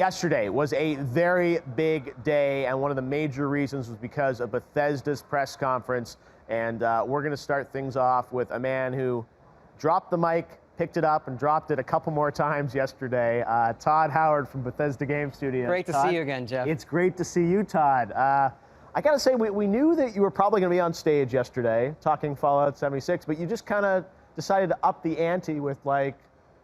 Yesterday was a very big day, and one of the major reasons was because of Bethesda's press conference. And we're going to start things off with a man who dropped the mic, picked it up, and dropped it a couple more times yesterday. Todd Howard from Bethesda Game Studios. Great to see you again, Geoff. It's great to see you, Todd. I got to say, we knew that you were probably going to be on stage yesterday talking Fallout 76, but you just kind of decided to up the ante with like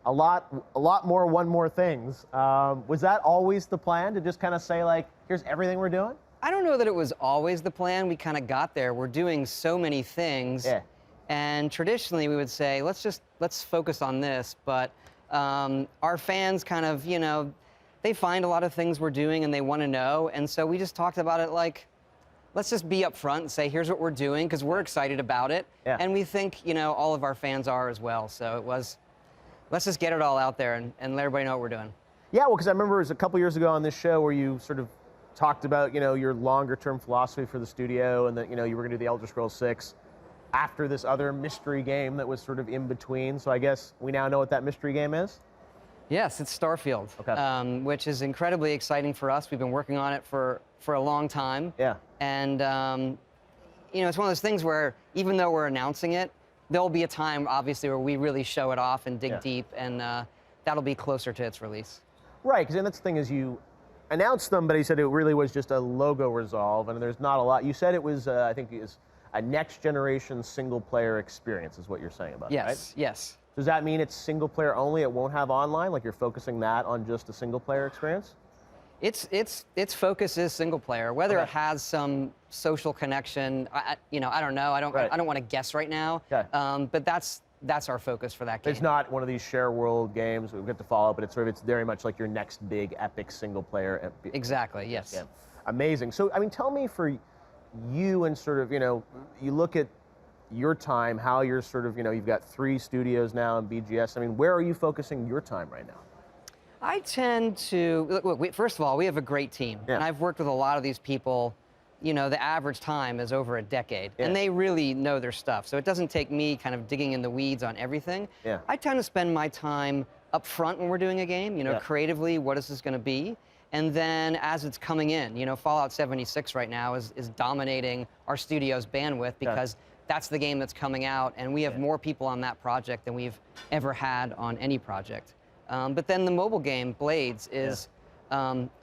a lot more one more things. Was that always the plan, to just kind of say like, here's everything we're doing? I don't know that it was always the plan. We kind of got there. We're doing so many things. Yeah. And traditionally we would say, let's focus on this. But our fans kind of, they find a lot of things we're doing and they want to know. And so we just talked about it like, let's just be upfront and say, here's what we're doing, because we're excited about it. Yeah. And we think, all of our fans are as well. So it was, let's just get it all out there and let everybody know what we're doing. Yeah, well, because I remember it was a couple years ago on this show where you sort of talked about, your longer-term philosophy for the studio, and that, you were going to do the Elder Scrolls 6 after this other mystery game that was sort of in between. So I guess we now know what that mystery game is? Yes, it's Starfield, okay. Which is incredibly exciting for us. We've been working on it for a long time. Yeah. And, it's one of those things where even though we're announcing it, there'll be a time, obviously, where we really show it off and dig deep, and that'll be closer to its release. Right, because that's the thing is you announced them, but he said it really was just a logo resolve, and there's not a lot. You said it was, I think it was a next-generation single-player experience is what you're saying about it, right? Yes, yes. Does that mean it's single-player only? It won't have online? Like you're focusing that on just a single-player experience? Its focus is single player. Whether it has some social connection, I don't know. I don't want to guess right now. Okay. But that's our focus for that game. It's not one of these share world games we get to follow, but it's very much like your next big epic single player. Exactly. Yes. Yeah. Amazing. So I mean, tell me for you and sort of you look at your time, how you're sort of you've got 3 studios now in BGS. I mean, where are you focusing your time right now? I tend to, look, first of all, we have a great team. Yeah. And I've worked with a lot of these people. The average time is over a decade. Yeah. And they really know their stuff. So it doesn't take me kind of digging in the weeds on everything. Yeah. I tend to spend my time up front when we're doing a game, creatively, what is this going to be? And then as it's coming in, Fallout 76 right now is dominating our studio's bandwidth because that's the game that's coming out. And we have more people on that project than we've ever had on any project. But then the mobile game, Blades, is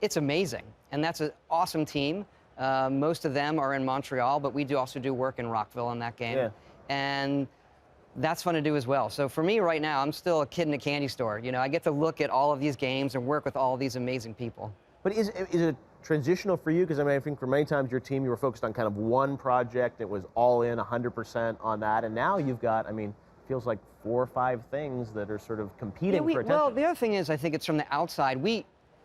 it's amazing. And that's an awesome team. Most of them are in Montreal, but we also do work in Rockville on that game. Yeah. And that's fun to do as well. So for me right now, I'm still a kid in a candy store. I get to look at all of these games and work with all of these amazing people. But is it transitional for you? Because I think for many times your team, you were focused on kind of one project. It was all in 100% on that. And now you've got, feels like 4 or 5 things that are sort of competing for attention. Well, the other thing is, I think it's from the outside.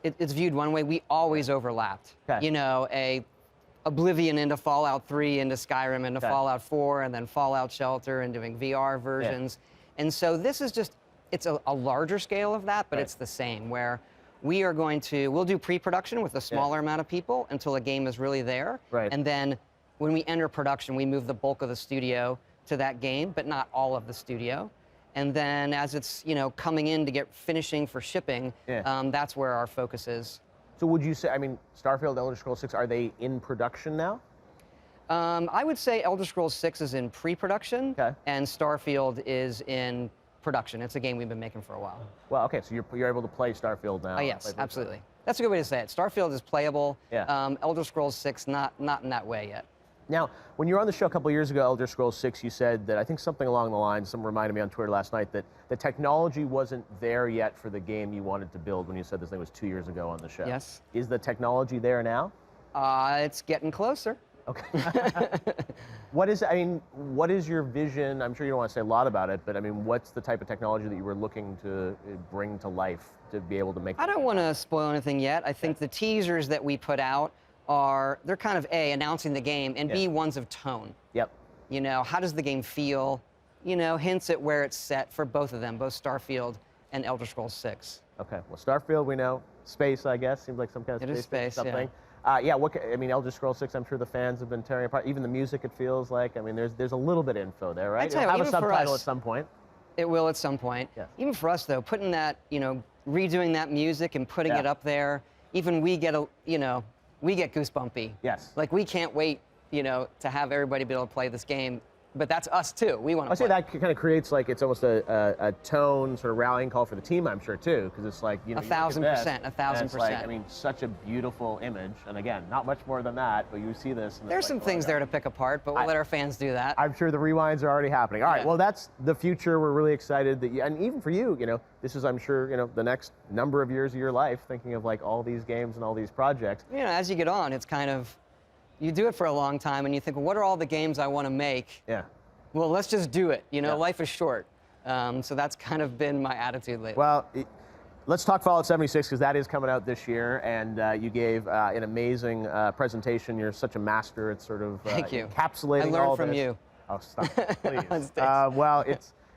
It's viewed one way. We always overlapped. Okay. Oblivion into Fallout 3, into Skyrim, into Fallout 4, and then Fallout Shelter, and doing VR versions. Yeah. And so this is just, it's a larger scale of that, but it's the same, where we'll do pre-production with a smaller amount of people until the game is really there. Right. And then when we enter production, we move the bulk of the studio to that game, but not all of the studio. And then as it's, coming in to get finishing for shipping, that's where our focus is. So would you say, Starfield, Elder Scrolls 6, are they in production now? I would say Elder Scrolls 6 is in pre-production, and Starfield is in production. It's a game we've been making for a while. Well, okay, so you're able to play Starfield now. Oh, yes, absolutely. That's a good way to say it. Starfield is playable. Yeah. Elder Scrolls 6, not in that way yet. Now, when you were on the show a couple of years ago, Elder Scrolls 6, you said that, I think something along the lines, someone reminded me on Twitter last night, that the technology wasn't there yet for the game you wanted to build when you said this thing was 2 years ago on the show. Yes. Is the technology there now? It's getting closer. Okay. What is your vision? I'm sure you don't want to say a lot about it, but what's the type of technology that you were looking to bring to life to be able to make? I don't want to spoil anything yet. I think the teasers that we put out they're kind of A, announcing the game, and B, ones of tone. Yep. How does the game feel? Hints at where it's set for both of them, both Starfield and Elder Scrolls 6. Okay, well, Starfield, we know. Space, I guess, seems like some kind of space. It is space, something. Elder Scrolls 6, I'm sure the fans have been tearing apart. Even the music, it feels like. There's a little bit of info there, right? It'll have a subtitle at some point. It will at some point. Yeah. Even for us, though, putting that, redoing that music and putting it up there, even we get we get goosebumpy. Yes. Like we can't wait, to have everybody be able to play this game. But that's us too. We want to. I say that kind of creates like it's almost a tone, sort of rallying call for the team, I'm sure too, because it's like 1,000%, 1,000%. Like, I mean, such a beautiful image, and again, not much more than that, but you see this. And there's some things there to pick apart, but we'll let our fans do that. I'm sure the rewinds are already happening. All right, well, that's the future. We're really excited that and even for you, this is, I'm sure, the next number of years of your life, thinking of like all these games and all these projects. As you get on, it's kind of. You do it for a long time, and you think, well, what are all the games I want to make? Yeah. Well, let's just do it. Life is short. So that's kind of been my attitude lately. Well, let's talk Fallout 76, because that is coming out this year, and you gave an amazing presentation. You're such a master at sort of Thank you. encapsulating I learned all from this. you. Oh, stop, please. On Well,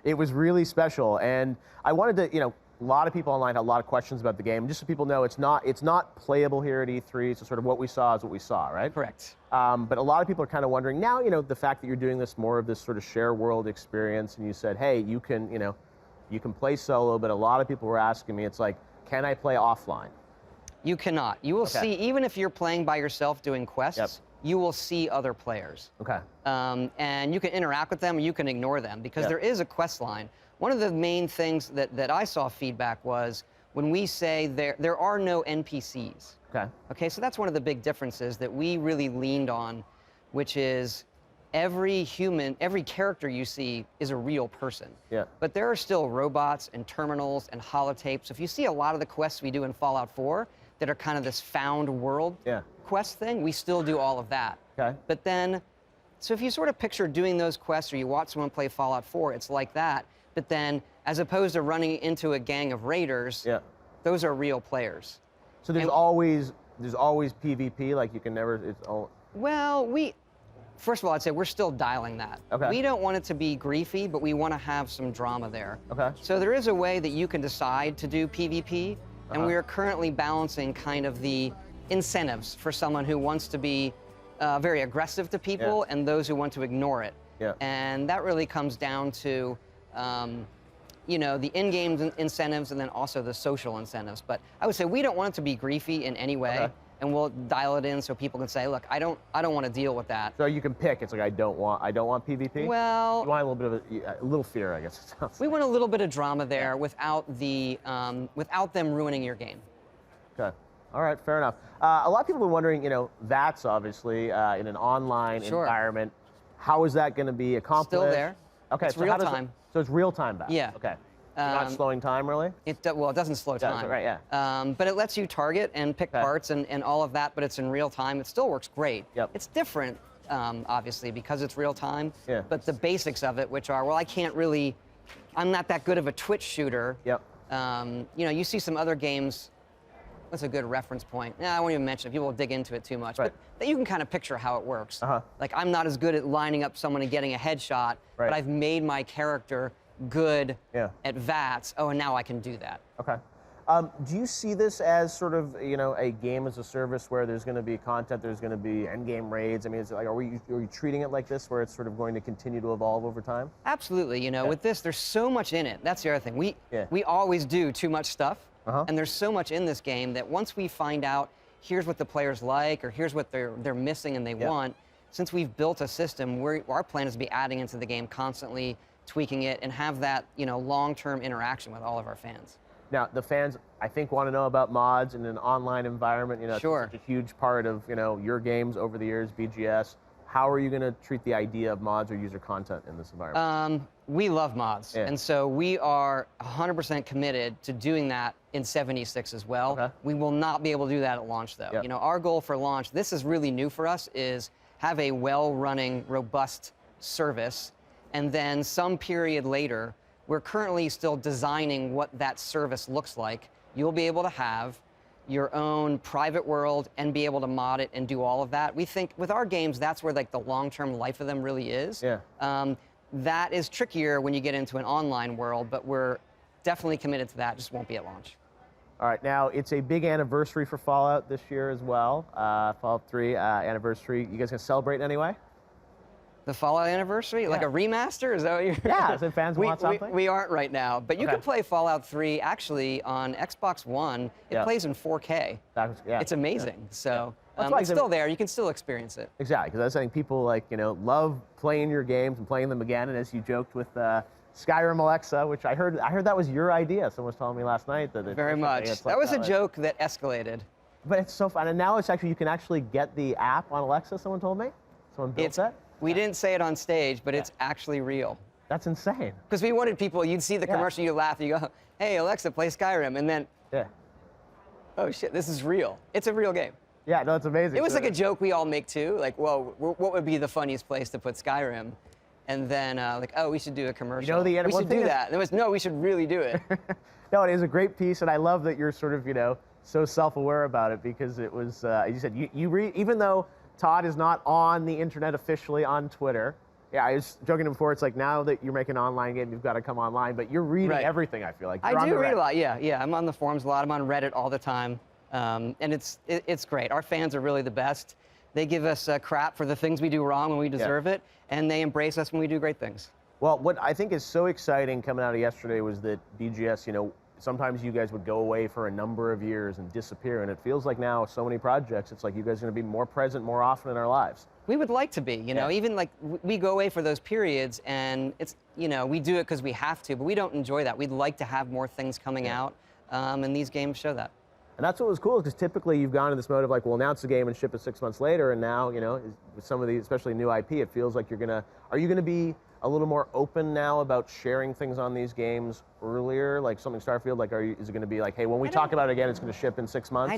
it was really special, and I wanted to, a lot of people online had a lot of questions about the game. Just so people know, it's not playable here at E3, so sort of what we saw is what we saw, right? Correct. But a lot of people are kind of wondering now, the fact that you're doing more of this sort of share world experience, and you said, hey, you can play solo, but a lot of people were asking me, it's like, can I play offline? You cannot. You will see, even if you're playing by yourself doing quests, you will see other players. Okay. And you can interact with them, or you can ignore them, because there is a quest line. One of the main things that I saw feedback was when we say there are no NPCs. Okay. Okay, so that's one of the big differences that we really leaned on, which is every character you see is a real person. Yeah. But there are still robots and terminals and holotapes. If you see a lot of the quests we do in Fallout 4 that are kind of this found world quest thing, we still do all of that. Okay. But then, so if you sort of picture doing those quests, or you watch someone play Fallout 4, it's like that. But then, as opposed to running into a gang of raiders, those are real players. So there's always PvP, like you can never. Well, first of all, I'd say we're still dialing that. Okay. We don't want it to be griefy, but we want to have some drama there. Okay. So there is a way that you can decide to do PvP, and we are currently balancing kind of the incentives for someone who wants to be very aggressive to people and those who want to ignore it. Yeah. And that really comes down to the in-game incentives and then also the social incentives. But I would say we don't want it to be griefy in any way, and we'll dial it in so people can say, look, I don't want to deal with that. So you can pick. It's like I don't want PvP. Well, you want a little bit of a little fear, I guess. We want a little bit of drama there without without them ruining your game. Okay. All right. Fair enough. A lot of people are wondering, VATs obviously in an online environment. How is that going to be accomplished? Still there. Okay. It's real time. So it's real time VATs. Yeah. Okay. Not slowing time, really? It doesn't slow time. Right, yeah. But it lets you target and pick parts and all of that, but it's in real time. It still works great. Yep. It's different, obviously, because it's real time. Yeah. But the basics of it, which are, well, I'm not that good of a Twitch shooter. Yep. You see some other games. That's a good reference point. I won't even mention it. People will dig into it too much. Right. But you can kind of picture how it works. Like, I'm not as good at lining up someone and getting a headshot, but I've made my character good at VATs. Oh, and now I can do that. Okay. Do you see this as sort of, a game as a service where there's going to be content, there's going to be end-game raids? I mean, is it like, are you treating it like this, where it's sort of going to continue to evolve over time? Absolutely. With this, there's so much in it. That's the other thing. We always do too much stuff. And there's so much in this game that once we find out, here's what the players like, or here's what they're missing and they want, since we've built a system, our plan is to be adding into the game constantly, tweaking it, and have that long-term interaction with all of our fans. Now, the fans, I think, want to know about mods in an online environment. It's such a huge part of your games over the years, BGS. How are you going to treat the idea of mods or user content in this environment? We love mods, and so we are 100% committed to doing that in 76 as well. Okay. We will not be able to do that at launch, though. Yep. Our goal for launch, this is really new for us, is have a well-running, robust service, and then some period later, we're currently still designing what that service looks like. You'll be able to have your own private world and be able to mod it and do all of that. We think with our games, that's where the long-term life of them really is. Yeah. That is trickier when you get into an online world, but we're definitely committed to that. Just won't be at launch. All right, now it's a big anniversary for Fallout this year as well. Fallout 3 anniversary. You guys gonna celebrate in any way? The Fallout anniversary? Like a remaster? Is that what you're... Yeah, so fans want something? We aren't right now, but you can play Fallout 3 actually on Xbox One. It plays in 4K. It's amazing. So it's still there. You can still experience it. Exactly, because I was saying people love playing your games and playing them again, and as you joked with Skyrim Alexa, which I heard that was your idea. Someone was telling me last night that very much. That was a joke that escalated. But it's so fun, and now you can actually get the app on Alexa. Someone told me. Someone built that. We didn't say it on stage, but it's actually real. That's insane. Because we wanted people, you'd see the commercial, you laugh, you go, hey, Alexa, play Skyrim, and then, oh shit, this is real. It's a real game. Yeah, no, it's amazing. It was like a joke we all make too, like, well, what would be the funniest place to put Skyrim? And then, oh, we should do a commercial. We should do that. And there was, no, we should really do it. No, it is a great piece, and I love that you're sort of, so self-aware about it, because it was, as you said, even though Todd is not on the internet officially on Twitter. Yeah, I was joking before. It's like now that you're making an online game, you've got to come online. But you're reading everything. I feel like I do read a lot. Yeah. I'm on the forums a lot. I'm on Reddit all the time, and it's great. Our fans are really the best. They give us crap for the things we do wrong when we deserve it, and they embrace us when we do great things. Well, what I think is so exciting coming out of yesterday was that DGS, sometimes you guys would go away for a number of years and disappear, and it feels like now so many projects, it's like you guys are going to be more present more often in our lives. We would like to be, even like we go away for those periods, and it's, we do it because we have to, but we don't enjoy that. We'd like to have more things coming out, and these games show that. And that's what was cool, because typically you've gone in this mode of like, we'll announce the game and ship it 6 months later, and now, with some of these, especially new IP, it feels like are you going to be a little more open now about sharing things on these games earlier, like something Starfield? Like, is it going to be like, hey, when we talk about it again, it's going to ship in 6 months? I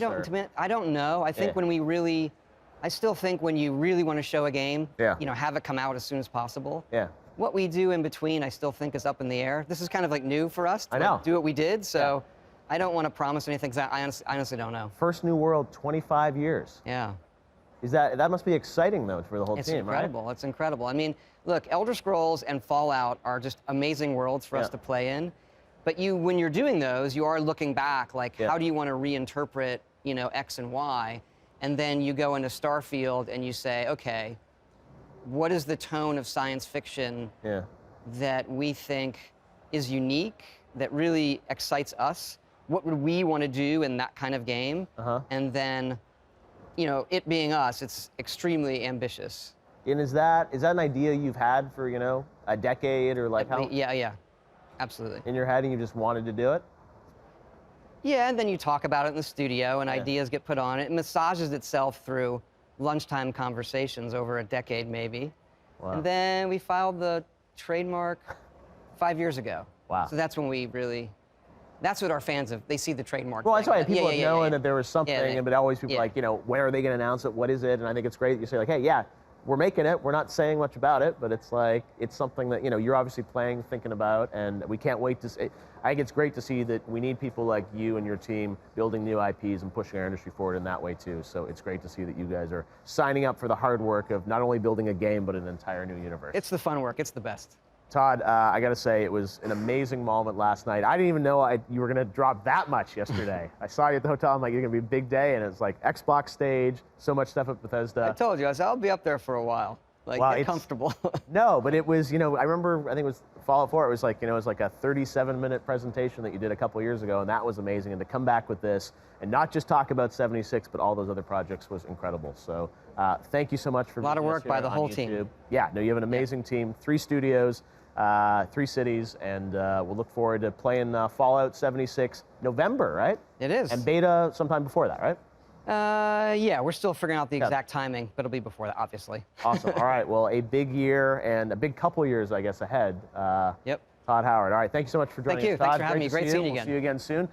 don't know. I think I still think when you really want to show a game, have it come out as soon as possible. Yeah. What we do in between, I still think is up in the air. This is kind of like new for us to do what we did, so I don't want to promise anything, because I honestly don't know. First New World, 25 years. Yeah. That must be exciting, though, for the whole team, It's incredible. It's incredible. I mean, look, Elder Scrolls and Fallout are just amazing worlds for us to play in. But when you're doing those, you are looking back, like, how do you want to reinterpret, X and Y? And then you go into Starfield and you say, okay, what is the tone of science fiction that we think is unique, that really excites us? What would we want to do in that kind of game? And then, it being us, it's extremely ambitious. And is that an idea you've had for, a decade, or like how? Yeah, absolutely. In your head, and you just wanted to do it? Yeah, and then you talk about it in the studio, and ideas get put on it. It massages itself through lunchtime conversations over a decade, maybe. Wow. And then we filed the trademark 5 years ago. Wow. So that's when we really... That's what our fans have. They see the trademark. Well, that's why people have known that there was something, but always people like, when are they going to announce it? What is it? And I think it's great that you say like, hey, yeah, we're making it. We're not saying much about it, but it's like, it's something that, you're obviously playing, thinking about, and we can't wait to see. I think it's great to see that we need people like you and your team building new IPs and pushing our industry forward in that way too. So it's great to see that you guys are signing up for the hard work of not only building a game, but an entire new universe. It's the fun work. It's the best. Todd, I got to say, it was an amazing moment last night. I didn't even know you were going to drop that much yesterday. I saw you at the hotel. I'm like, you're going to be a big day. And it's like Xbox stage, so much stuff at Bethesda. I told you, I'll be up there for a while. Like, get comfortable. No, but it was, I remember, I think it was Fallout 4. It was like, it was like a 37-minute presentation that you did a couple years ago, and that was amazing. And to come back with this and not just talk about 76, but all those other projects was incredible. So thank you so much for a lot of work by the whole team. Yeah, no, you have an amazing team, 3 studios. 3 cities, and we'll look forward to playing Fallout 76 November, right? It is. And beta sometime before that, right? Yeah, we're still figuring out the exact timing, but it'll be before that, obviously. Awesome. All right. Well, a big year and a big couple years, I guess, ahead. Yep. Todd Howard. All right. Thank you so much for joining us, Todd. Thanks for having me. Great seeing you again. We'll see you again soon.